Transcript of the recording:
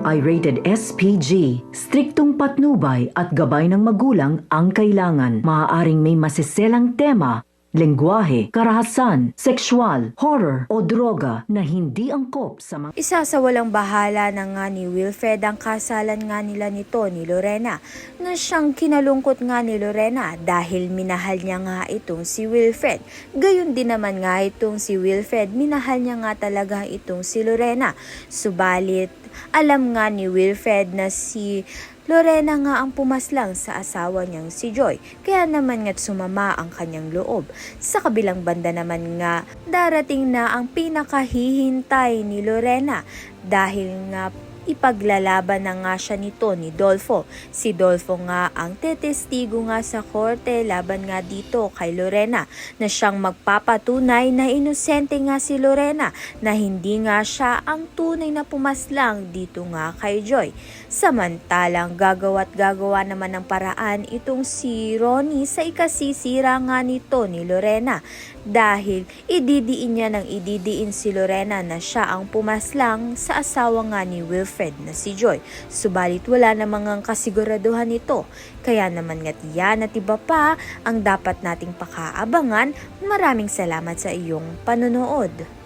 ito ay rated SPG. Striktong patnubay at gabay ng magulang ang kailangan. Maaaring may masiselang tema, lengguwahe, karahasan, sexual, horror o droga na hindi angkop sa mga... Isa sa walang bahala na nga ni Wilfred ang kasalan nga nila nito ni Lorena, na siyang kinalungkot nga ni Lorena dahil minahal niya nga itong si Wilfred. Gayon din naman nga itong si Wilfred, minahal niya nga talaga itong si Lorena. Subalit, alam nga ni Wilfred na si Lorena nga ang pumaslang sa asawa niyang si Joy, kaya naman nga't sumama ang kanyang loob. Sa kabilang banda naman nga, darating na ang pinakahihintay ni Lorena dahil nga ipaglalaban na nga siya nito ni Dolfo. Si Dolfo nga ang tetestigo nga sa korte laban nga dito kay Lorena, na siyang magpapatunay na inosente nga si Lorena, na hindi nga siya ang tunay na pumaslang dito nga kay Joy. Samantalang gagawa't gagawa naman ng paraan itong si Ronnie sa ikasisira nga nito ni Lorena, dahil ididiin niya ng ididiin si Lorena na siya ang pumaslang sa asawa nga ni Wilfred na si Joy. Subalit wala namang kasiguraduhan nito. Kaya naman nga't yan at iba pa ang dapat nating pakaabangan. Maraming salamat sa iyong panonood.